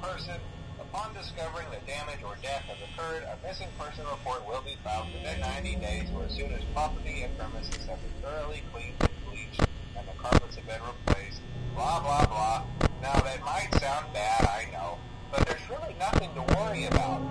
person. Upon discovering that damage or death has occurred, a missing person report will be filed within 90 days or as soon as property and premises have been thoroughly cleaned and bleached and the carpets have been replaced. Blah, blah, blah. Now, that might sound bad, I know, but there's really nothing to worry about.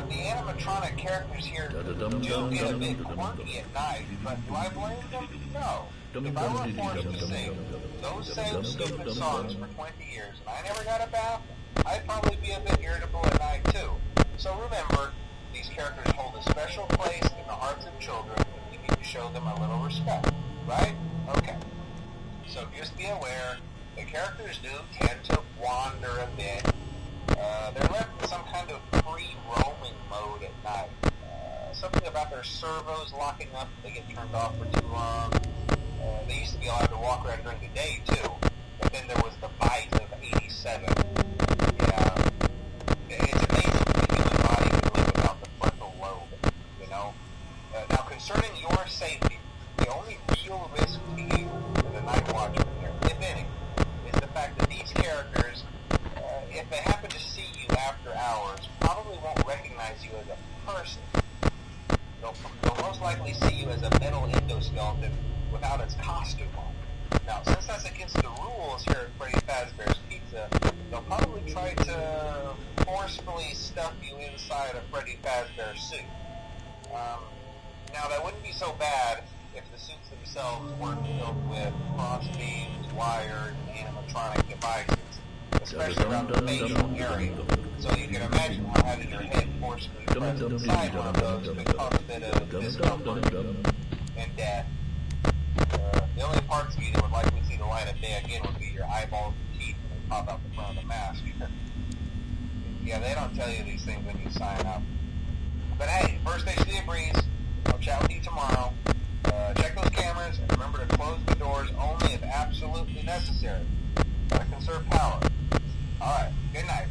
The animatronic characters here do get a bit quirky at night, but do I blame them? No. If I were forced to sing those same stupid songs for 20 years and I never got a bath, I'd probably be a bit irritable at night too. So remember, these characters hold a special place in the hearts of children and we need to show them a little respect, right? Okay. So just be aware, the characters do tend to wander a bit. They're left in some kind of free roaming mode at night. Something about their servos locking up if they get turned off for too long. They used to be allowed to walk around during the day too, but then there was the bite of 87. Yeah, it's amazing that the human body can live without the frontal lobe, you know? Now concerning your safety, the only real risk to you as a night watchman here, if any, is the fact that these characters, if they happen to see you after hours, probably won't recognize you as a person. They'll most likely see you as a metal endoskeleton without its costume on. Now, since that's against the rules here at Freddy Fazbear's Pizza, they'll probably try to forcefully stuff you inside a Freddy Fazbear suit. Now, that wouldn't be so bad if the suits themselves weren't filled with cross beams, wires, and animatronic devices, especially around the facial area. So you can imagine how having your head forcefully pressed inside one of those could cause a bit of discomfort and death. The only parts of you that would likely see the light of day again would be your eyeballs and teeth when they pop out the front of the mask. Yeah, they don't tell you these things when you sign up. But hey, first station of the breeze. I'll chat with you tomorrow. Check those cameras and remember to close the doors only if absolutely necessary. Gotta conserve power. Alright, good night.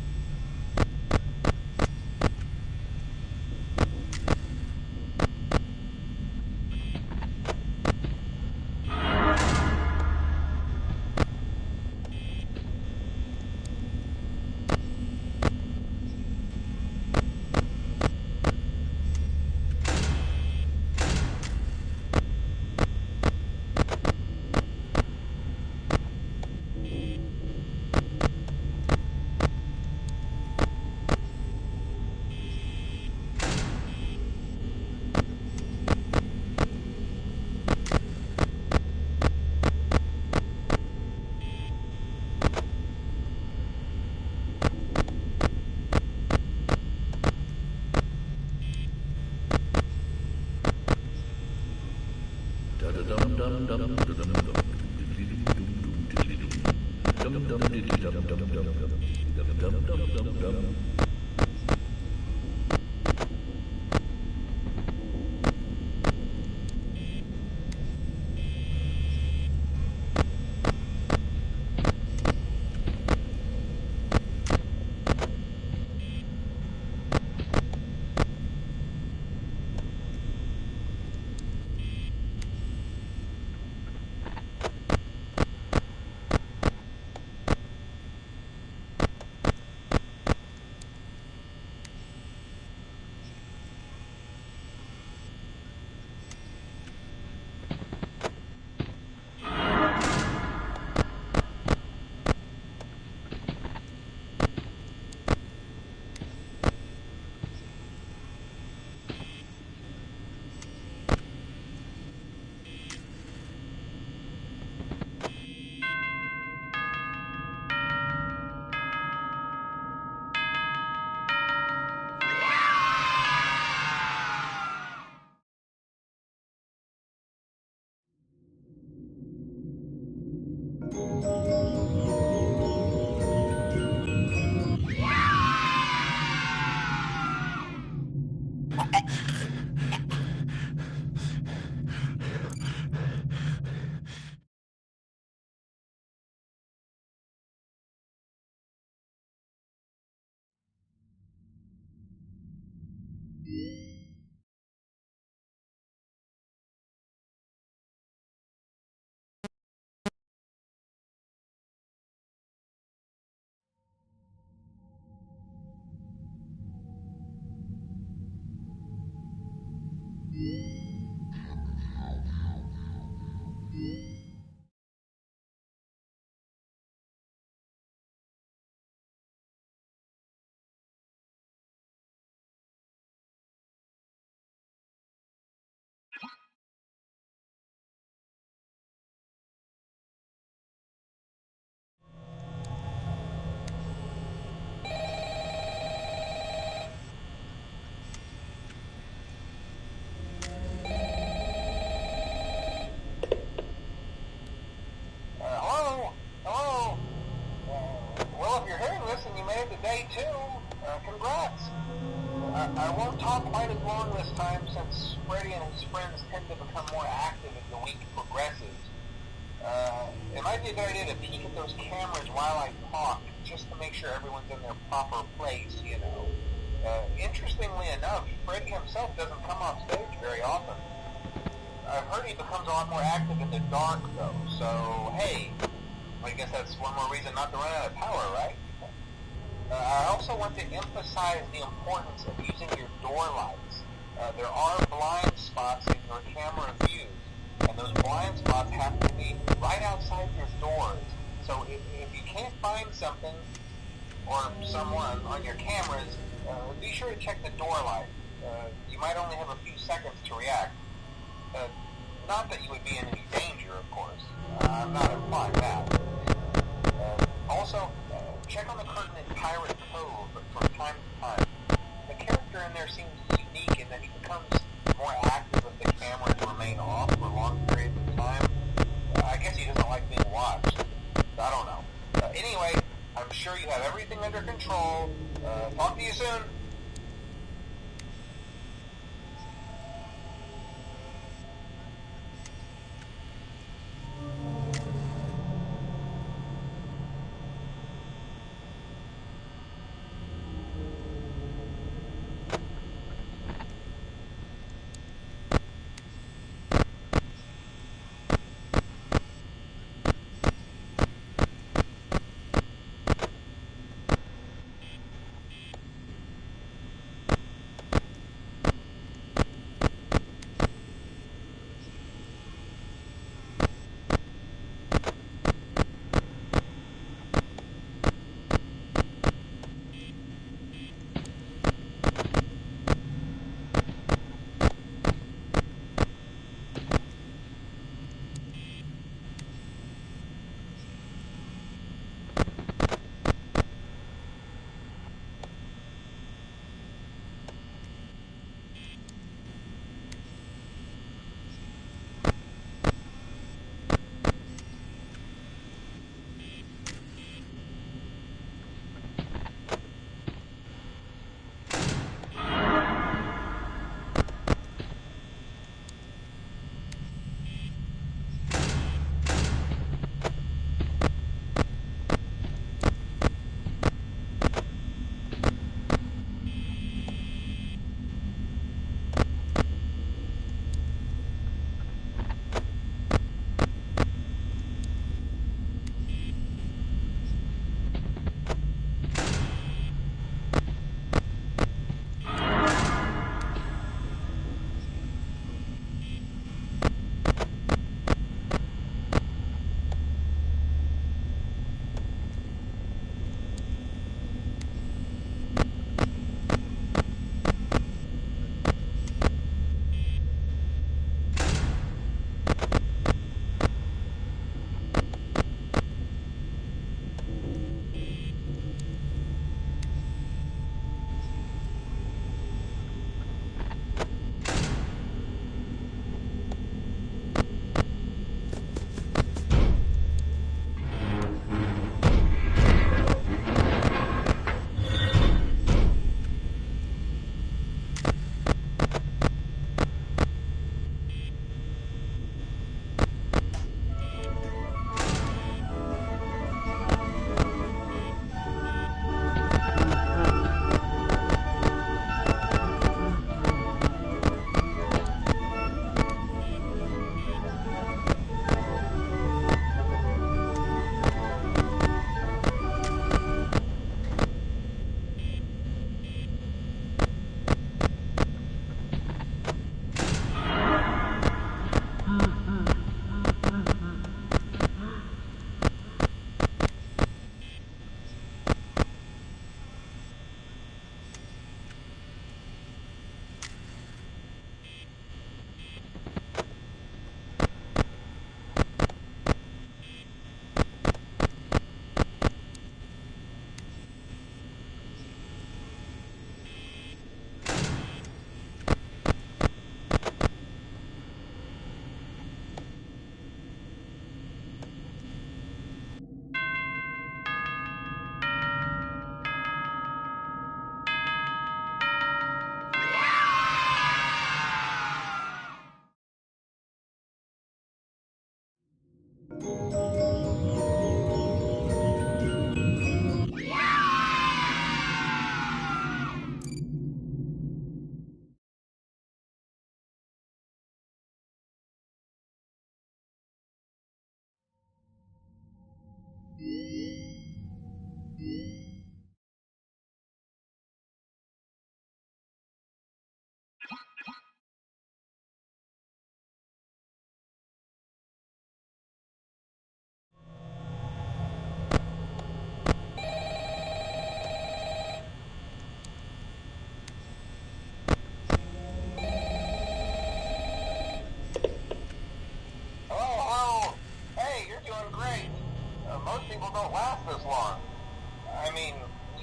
day 2. Congrats. I won't talk quite as long this time since Freddy and his friends tend to become more active as the week progresses. It might be a good idea to peek at those cameras while I talk, just to make sure everyone's in their proper place, you know. Interestingly enough, Freddy himself doesn't come off stage very often. I've heard he becomes a lot more active in the dark, though, so hey, I guess that's one more reason not to run out of power, right? I also want to emphasize the importance of using your door lights. There are blind spots in your camera views, and those blind spots have to be right outside your doors. So if you can't find something or someone on your cameras, be sure to check the door light. You might only have a few seconds to react. Not that you would be in any danger, of course. I'm not implying that. Also, check on the curtain in Pirate Cove from time to time. The character in there seems unique in that he becomes more active if the cameras remain off for long periods of time. I guess he doesn't like being watched. I don't know. Anyway, I'm sure you have everything under control. Talk to you soon.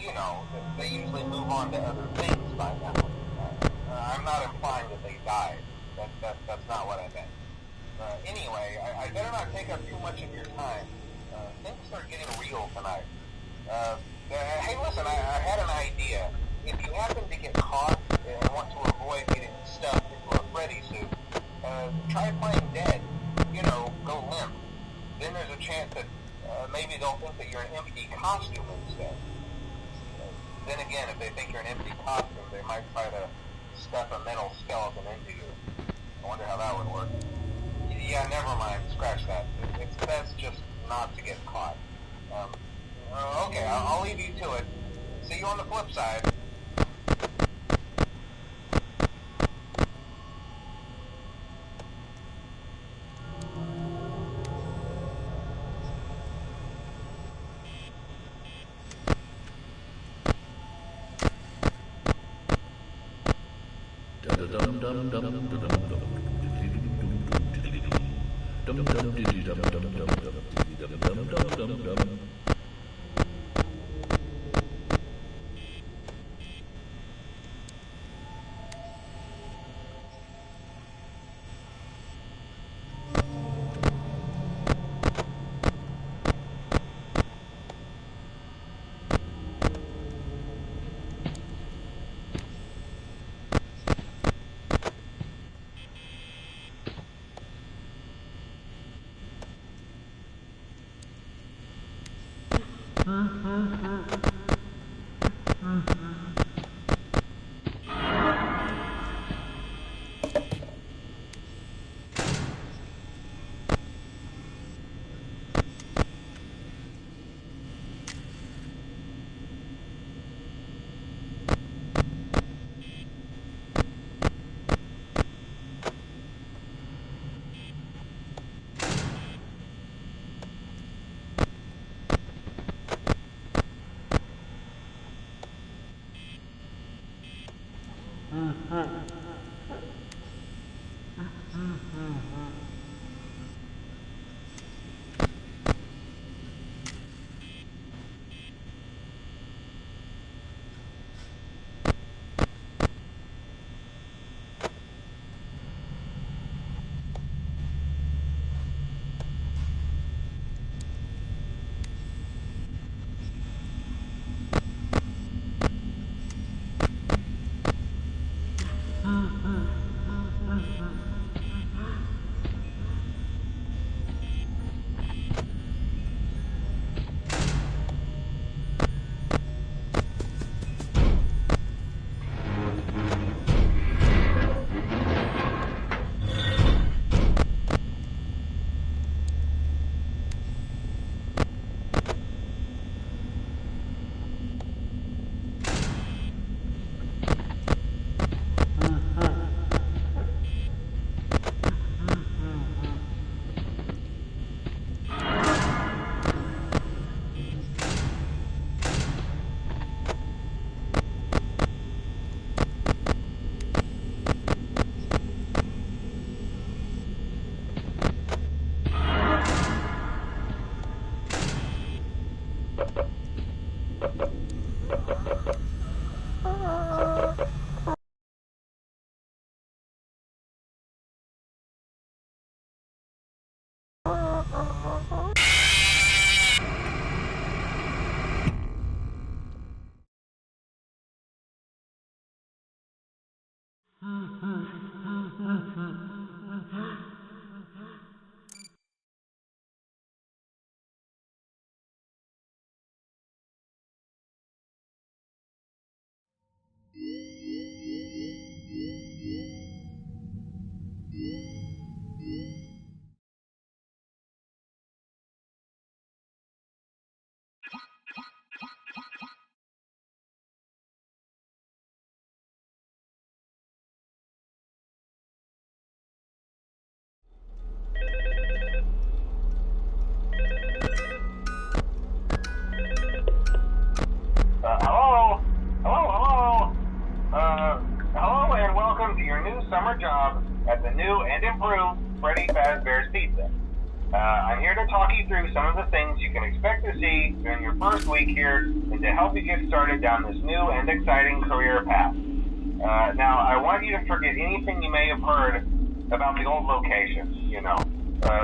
you know, they usually move on to other things by now. I'm not implying that they died. That's not what I meant. Anyway, I better not take up too much of your time. Things are getting real tonight. Hey, listen, I had an idea. If you happen to get caught and want to avoid getting stuffed into a Freddy suit, try playing dead. You know, go limp. Then there's a chance that maybe they'll think that you're an empty costume instead. Then again, if they think you're an empty costume, they might try to stuff a metal skeleton into you. I wonder how that would work. Yeah, never mind. Scratch that. It's best just not to get caught. Okay, I'll leave you to it. See you on the flip side. Summer job at the new and improved Freddy Fazbear's Pizza. I'm here to talk you through some of the things you can expect to see during your first week here and to help you get started down this new and exciting career path. Now, I want you to forget anything you may have heard about the old location,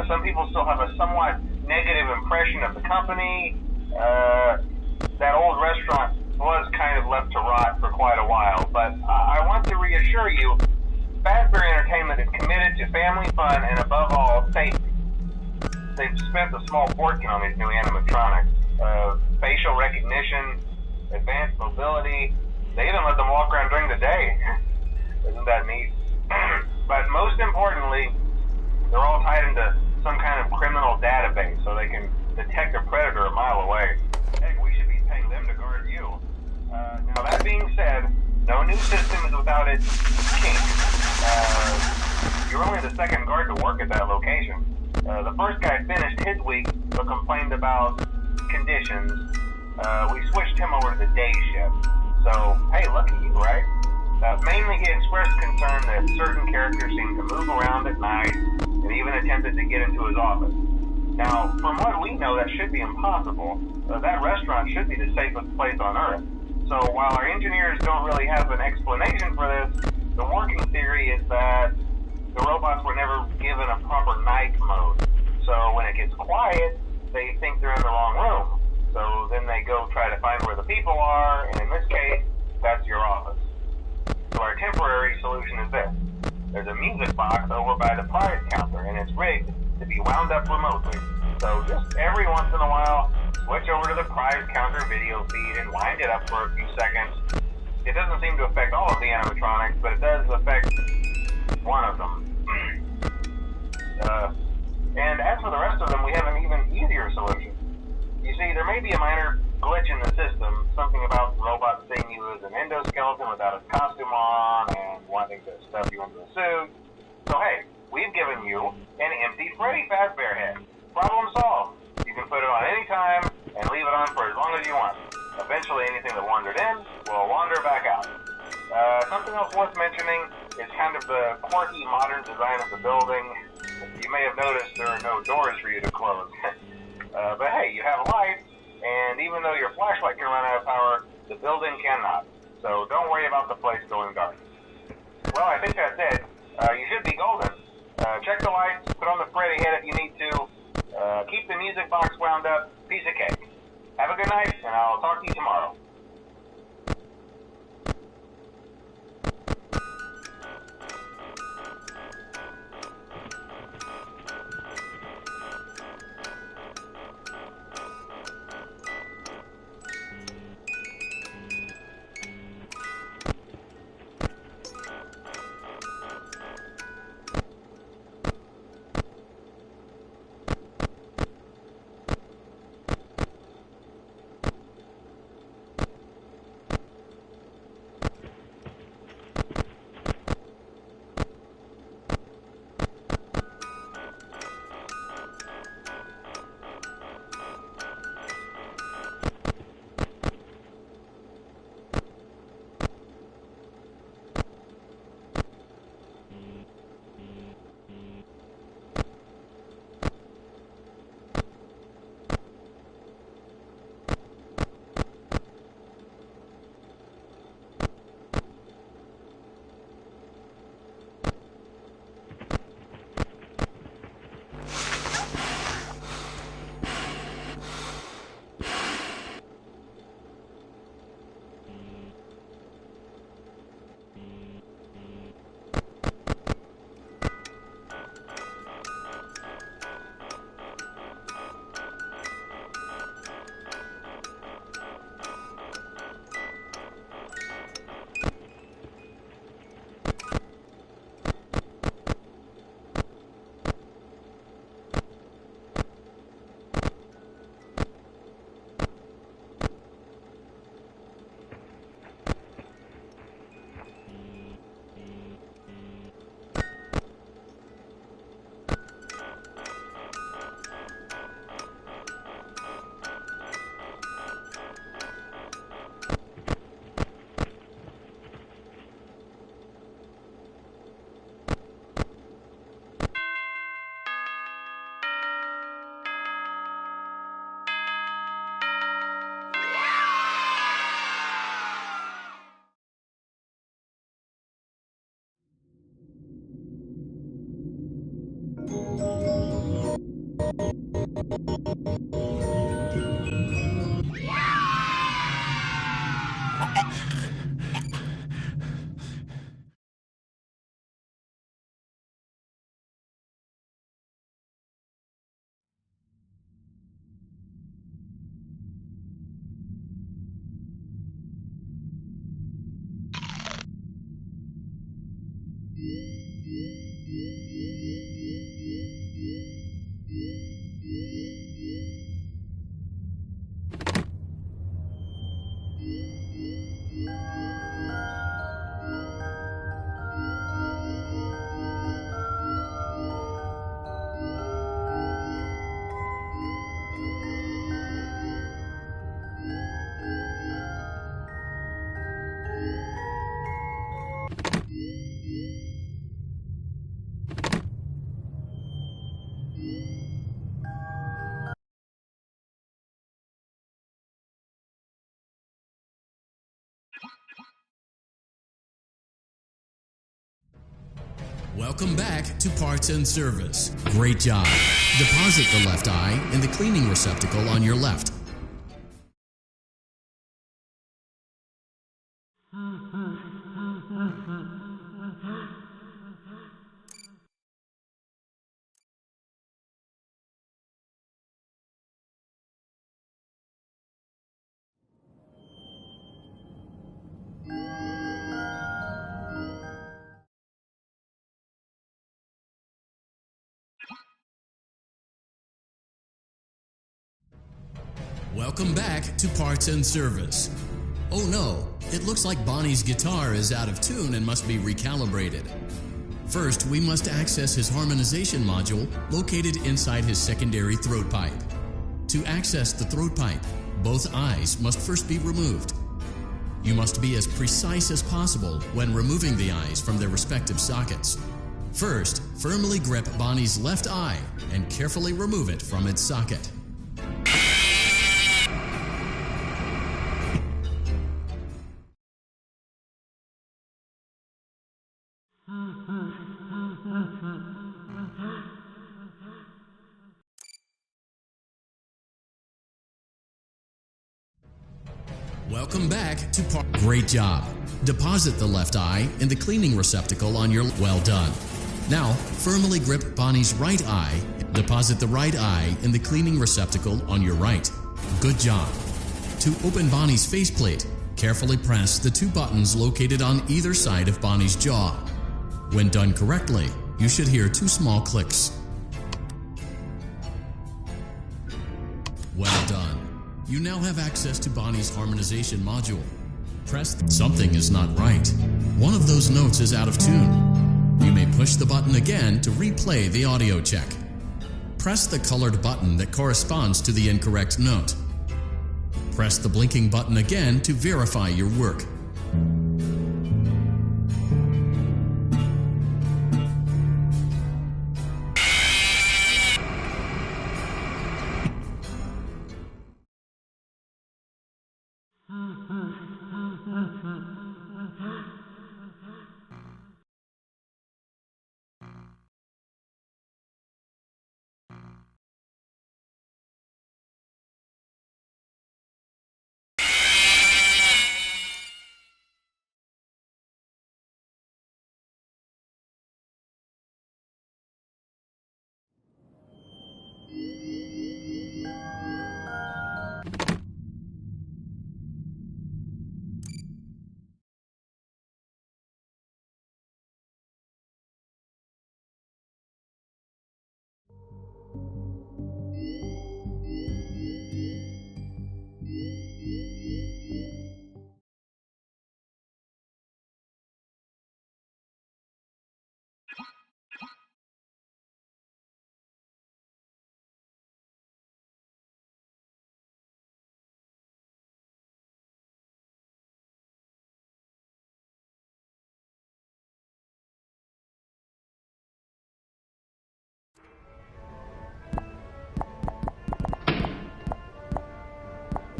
some people still have a somewhat negative impression of the company. That old restaurant was kind of left to rot for quite a while, but I want to reassure you, Fazbear Entertainment is committed to family fun and above all, safety. They've spent a small fortune on these new animatronics. Facial recognition, advanced mobility. They even let them walk around during the day. Isn't that neat? But most importantly, they're all tied into some kind of criminal database so they can detect a predator a mile away. Heck, we should be paying them to guard you. Now that being said, no new system is without its kinks. You're only the second guard to work at that location. The first guy finished his week but complained about conditions. We switched him over to the day shift. So, hey, lucky you, right? Mainly he expressed concern that certain characters seemed to move around at night and even attempted to get into his office. Now, from what we know, that should be impossible. That restaurant should be the safest place on Earth. So while our engineers don't really have an explanation for this, the working theory is that the robots were never given a proper night mode. So when it gets quiet, they think they're in the wrong room. So then they go try to find where the people are, and in this case, that's your office. So our temporary solution is this. There's a music box over by the prize counter, and it's rigged to be wound up remotely. So just every once in a while, switch over to the prize counter video feed and wind it up for a few seconds. It doesn't seem to affect all of the animatronics, but it does affect one of them. And as for the rest of them, we have an even easier solution. You see, there may be a minor glitch in the system, something about robots seeing you as an endoskeleton without a costume on and wanting to stuff you into a suit. So hey, we've given you an empty Freddy Fazbear head. Problem solved. You can put it on any time and leave it on for as long as you want. Eventually anything that wandered in will wander back out. Something else worth mentioning is kind of the quirky modern design of the building. You may have noticed there are no doors for you to close. But hey, you have lights, and even though your flashlight can run out of power, the building cannot. So don't worry about the place going dark. Well, I think that's it. You should be golden. Check the lights, put on the Freddy head if you need to. Keep the music box wound up. Piece of cake. Have a good night, and I'll talk to you tomorrow. Welcome back to Parts and Service. Great job. Deposit the left eye in the cleaning receptacle on your left. Welcome back to Parts and Service. Oh no, it looks like Bonnie's guitar is out of tune and must be recalibrated. First, we must access his harmonization module located inside his secondary throat pipe. To access the throat pipe, both eyes must first be removed. You must be as precise as possible when removing the eyes from their respective sockets. First, firmly grip Bonnie's left eye and carefully remove it from its socket. Welcome back to Great job. Deposit the left eye in the cleaning receptacle on your well done. Now, firmly grip Bonnie's right eye. Deposit the right eye in the cleaning receptacle on your right. Good job. To open Bonnie's faceplate, carefully press the two buttons located on either side of Bonnie's jaw. When done correctly, you should hear two small clicks. Well done. You now have access to Bonnie's harmonization module. Press something is not right. One of those notes is out of tune. You may push the button again to replay the audio check. Press the colored button that corresponds to the incorrect note. Press the blinking button again to verify your work.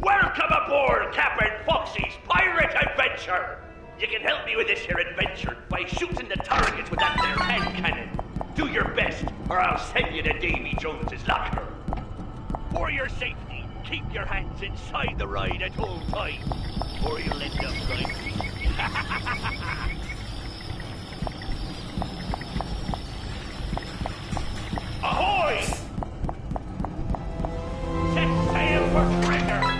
Welcome aboard Captain Foxy's Pirate Adventure! You can help me with this here adventure by shooting the targets with that there hand cannon. Do your best, or I'll send you to Davy Jones's locker. For your safety, keep your hands inside the ride at all times, or you'll end up like me. Ahoy! Set sail for treasure!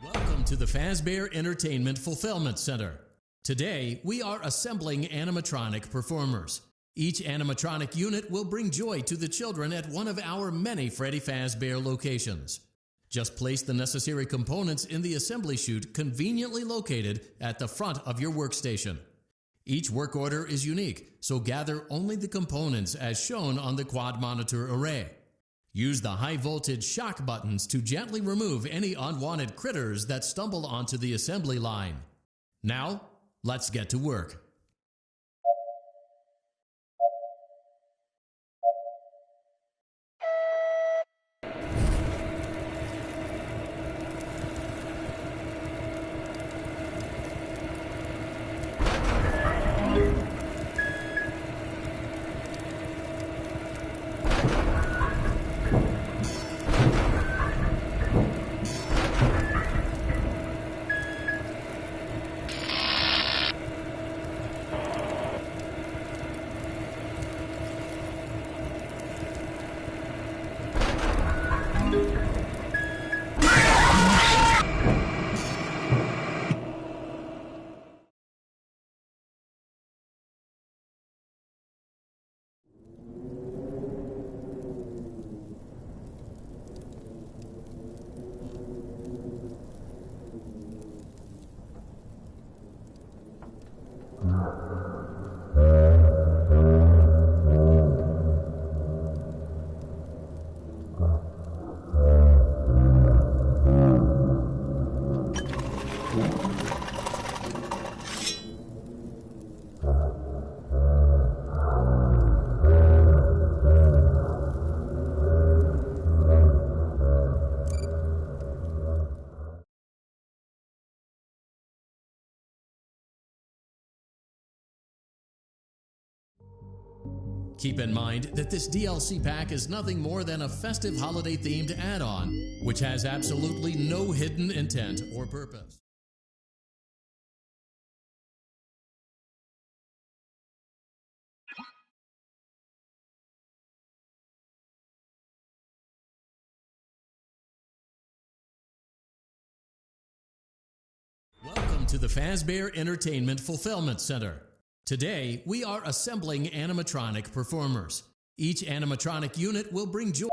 Welcome to the Fazbear Entertainment Fulfillment Center. Today, we are assembling animatronic performers. Each animatronic unit will bring joy to the children at one of our many Freddy Fazbear locations. Just place the necessary components in the assembly chute conveniently located at the front of your workstation. Each work order is unique, so gather only the components as shown on the quad monitor array. Use the high-voltage shock buttons to gently remove any unwanted critters that stumble onto the assembly line. Now, let's get to work. Keep in mind that this DLC pack is nothing more than a festive holiday-themed add-on, which has absolutely no hidden intent or purpose. Welcome to the Fazbear Entertainment Fulfillment Center. Today, we are assembling animatronic performers. Each animatronic unit will bring joy.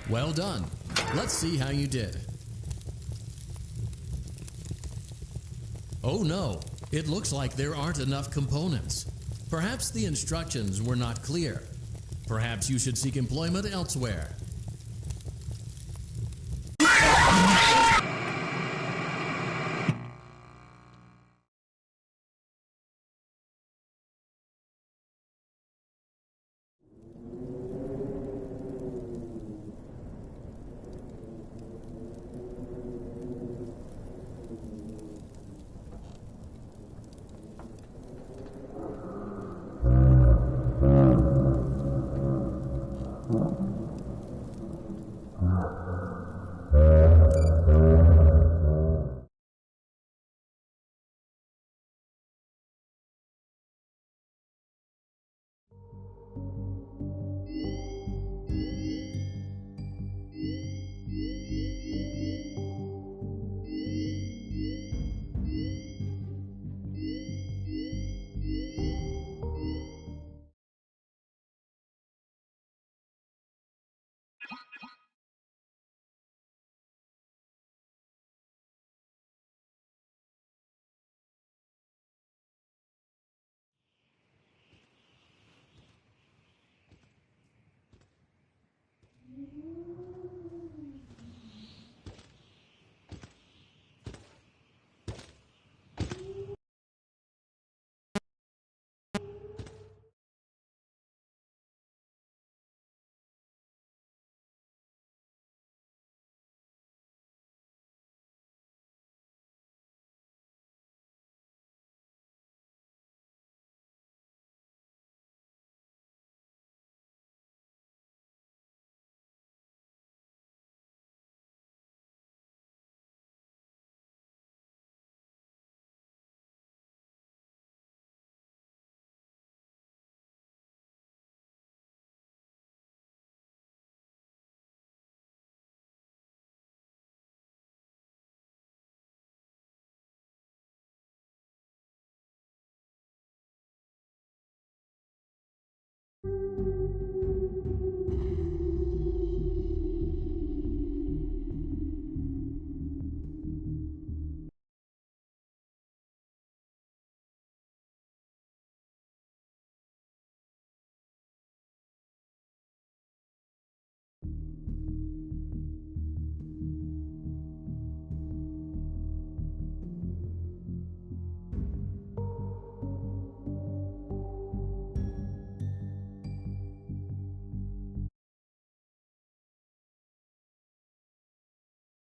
Well done. Let's see how you did. Oh no, it looks like there aren't enough components. Perhaps the instructions were not clear. Perhaps you should seek employment elsewhere.